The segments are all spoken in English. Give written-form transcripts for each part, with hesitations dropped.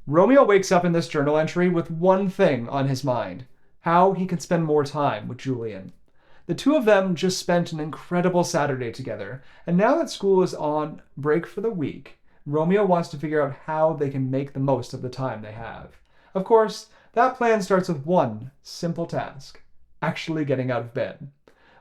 Romeo wakes up in this journal entry with one thing on his mind: how he can spend more time with Julian. The two of them just spent an incredible Saturday together, and now that school is on break for the week, Romeo wants to figure out how they can make the most of the time they have. Of course, that plan starts with one simple task: actually getting out of bed.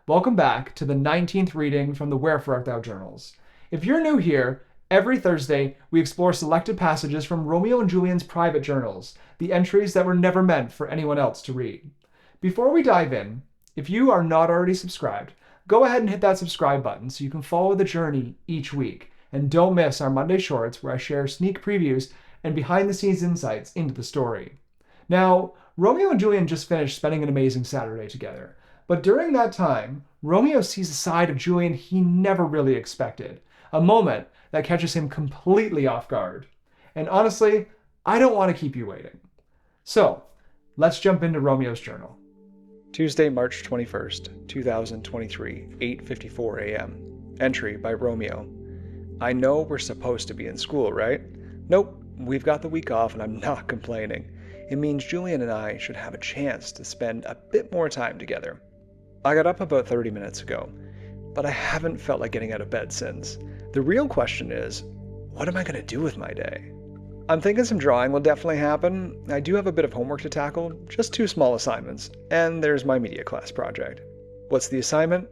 Welcome back to the 19th reading from the Wherefore Art Thou Journals. If you're new here, every Thursday we explore selected passages from Romeo and Julian's private journals, the entries that were never meant for anyone else to read. Before we dive in, if you are not already subscribed, go ahead and hit that subscribe button so you can follow the journey each week. And don't miss our Monday shorts where I share sneak previews and behind the scenes insights into the story. Now, Romeo and Julian just finished spending an amazing Saturday together. But during that time, Romeo sees a side of Julian he never really expected. A moment that catches him completely off guard. And honestly, I don't want to keep you waiting. So, let's jump into Romeo's journal. Tuesday, March 21st, 2023, 8:54 a.m. Entry by Romeo. I know we're supposed to be in school, right? Nope, we've got the week off and I'm not complaining. It means Julian and I should have a chance to spend a bit more time together. I got up about 30 minutes ago, but I haven't felt like getting out of bed since. The real question is, what am I going to do with my day? I'm thinking some drawing will definitely happen. I do have a bit of homework to tackle, just 2 small assignments, and there's my media class project. What's the assignment?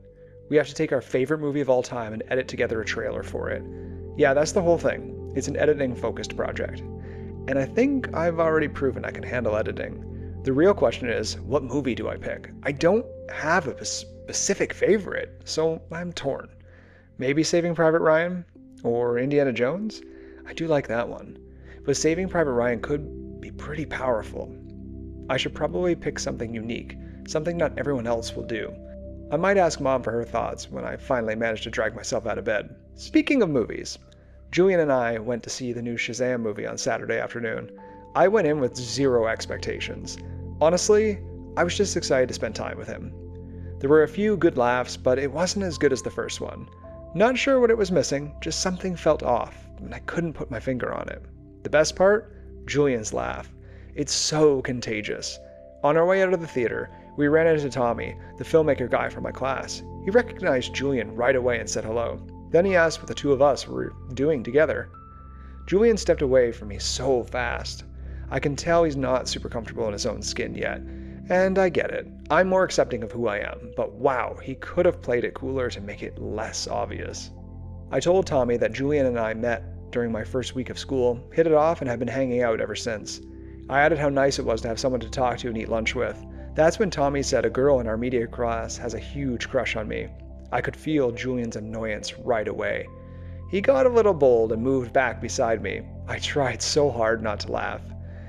We have to take our favorite movie of all time and edit together a trailer for it. Yeah, that's the whole thing. It's an editing-focused project. And I think I've already proven I can handle editing. The real question is, what movie do I pick? I don't have a specific favorite, so I'm torn. Maybe Saving Private Ryan? Or Indiana Jones? I do like that one. But Saving Private Ryan could be pretty powerful. I should probably pick something unique, something not everyone else will do. I might ask Mom for her thoughts when I finally manage to drag myself out of bed. Speaking of movies, Julian and I went to see the new Shazam movie on Saturday afternoon. I went in with 0 expectations. Honestly, I was just excited to spend time with him. There were a few good laughs, but it wasn't as good as the first one. Not sure what it was missing, just something felt off, and I couldn't put my finger on it. The best part? Julian's laugh. It's so contagious. On our way out of the theater, we ran into Tommy, the filmmaker guy from my class. He recognized Julian right away and said hello. Then he asked what the two of us were doing together. Julian stepped away from me so fast. I can tell he's not super comfortable in his own skin yet. And I get it. I'm more accepting of who I am, but wow, he could have played it cooler to make it less obvious. I told Tommy that Julian and I met during my first week of school, hit it off, and have been hanging out ever since. I added how nice it was to have someone to talk to and eat lunch with. That's when Tommy said a girl in our media class has a huge crush on me. I could feel Julian's annoyance right away. He got a little bold and moved back beside me. I tried so hard not to laugh.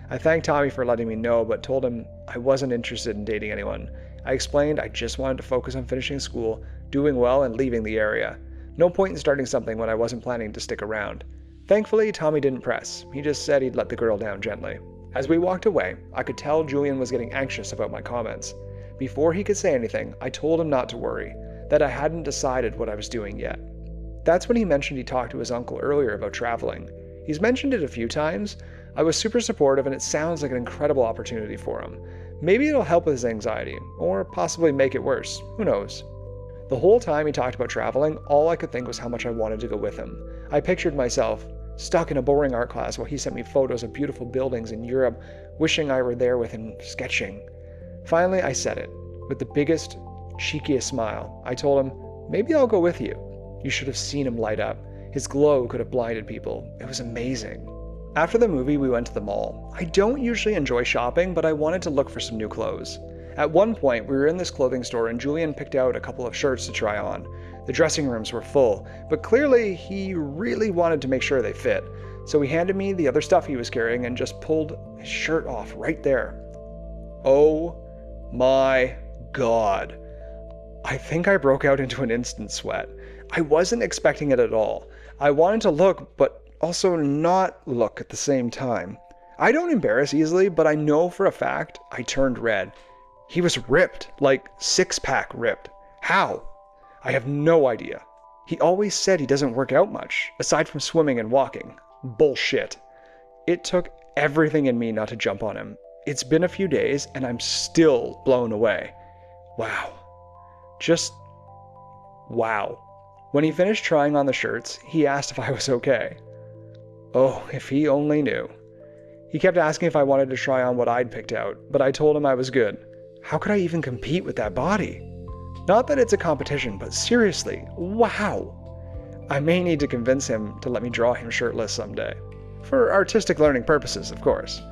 I thanked Tommy for letting me know, but told him I wasn't interested in dating anyone. I explained I just wanted to focus on finishing school, doing well, and leaving the area. No point in starting something when I wasn't planning to stick around. Thankfully, Tommy didn't press. He just said he'd let the girl down gently. As we walked away, I could tell Julian was getting anxious about my comments. Before he could say anything, I told him not to worry, that I hadn't decided what I was doing yet. That's when he mentioned he talked to his uncle earlier about traveling. He's mentioned it a few times. I was super supportive, and it sounds like an incredible opportunity for him. Maybe it'll help with his anxiety, or possibly make it worse. Who knows? The whole time he talked about traveling, all I could think was how much I wanted to go with him. I pictured myself stuck in a boring art class while he sent me photos of beautiful buildings in Europe, wishing I were there with him sketching. Finally, I said it, with the biggest, cheekiest smile. I told him, maybe I'll go with you. You should have seen him light up. His glow could have blinded people. It was amazing. After the movie, we went to the mall. I don't usually enjoy shopping, but I wanted to look for some new clothes. At one point, we were in this clothing store and Julian picked out a couple of shirts to try on. The dressing rooms were full, but clearly he really wanted to make sure they fit. So he handed me the other stuff he was carrying and just pulled his shirt off right there. Oh my God. I think I broke out into an instant sweat. I wasn't expecting it at all. I wanted to look, but also not look at the same time. I don't embarrass easily, but I know for a fact I turned red. He was ripped, like six-pack ripped. How? I have no idea. He always said he doesn't work out much, aside from swimming and walking. Bullshit. It took everything in me not to jump on him. It's been a few days and I'm still blown away. Wow. Just wow. When he finished trying on the shirts, he asked if I was okay. Oh, if he only knew. He kept asking if I wanted to try on what I'd picked out, but I told him I was good. How could I even compete with that body? Not that it's a competition, but seriously, wow. I may need to convince him to let me draw him shirtless someday. For artistic learning purposes, of course.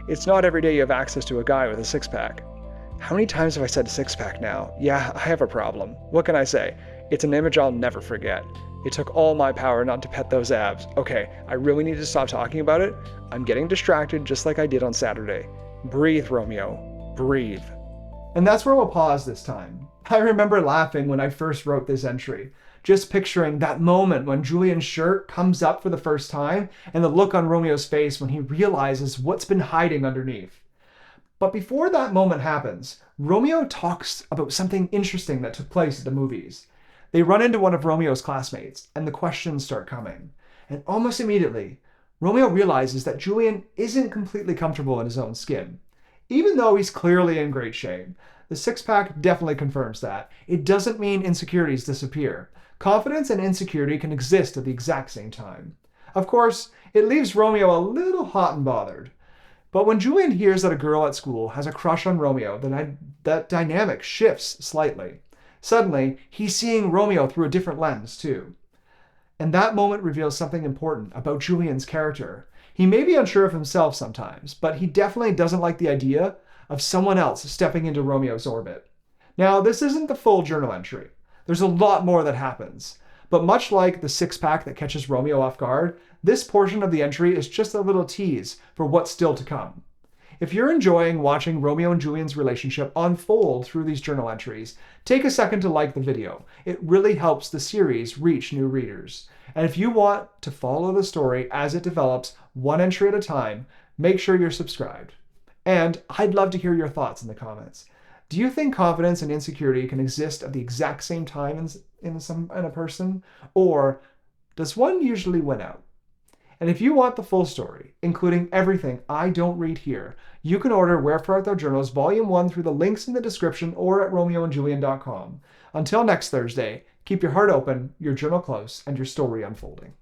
It's not every day you have access to a guy with a six-pack. How many times have I said six-pack now? Yeah, I have a problem. What can I say? It's an image I'll never forget. It took all my power not to pet those abs. Okay, I really need to stop talking about it. I'm getting distracted just like I did on Saturday. Breathe, Romeo. Breathe. And that's where we'll pause this time. I remember laughing when I first wrote this entry, just picturing that moment when Julian's shirt comes up for the first time and the look on Romeo's face when he realizes what's been hiding underneath. But before that moment happens, Romeo talks about something interesting that took place at the movies. They run into one of Romeo's classmates, and the questions start coming. And almost immediately, Romeo realizes that Julian isn't completely comfortable in his own skin. Even though he's clearly in great shape, the six-pack definitely confirms that. It doesn't mean insecurities disappear. Confidence and insecurity can exist at the exact same time. Of course, it leaves Romeo a little hot and bothered. But when Julian hears that a girl at school has a crush on Romeo, then that dynamic shifts slightly. Suddenly, he's seeing Romeo through a different lens, too. And that moment reveals something important about Julian's character. He may be unsure of himself sometimes, but he definitely doesn't like the idea of someone else stepping into Romeo's orbit. Now, this isn't the full journal entry. There's a lot more that happens. But much like the six-pack that catches Romeo off guard, this portion of the entry is just a little tease for what's still to come. If you're enjoying watching Romeo and Julian's relationship unfold through these journal entries, take a second to like the video. It really helps the series reach new readers. And if you want to follow the story as it develops one entry at a time, make sure you're subscribed. And I'd love to hear your thoughts in the comments. Do you think confidence and insecurity can exist at the exact same time in a person? Or does one usually win out? And if you want the full story, including everything I don't read here, you can order Wherefore Art Thou Journals Volume 1 through the links in the description or at romeoandjulian.com. Until next Thursday, keep your heart open, your journal close, and your story unfolding.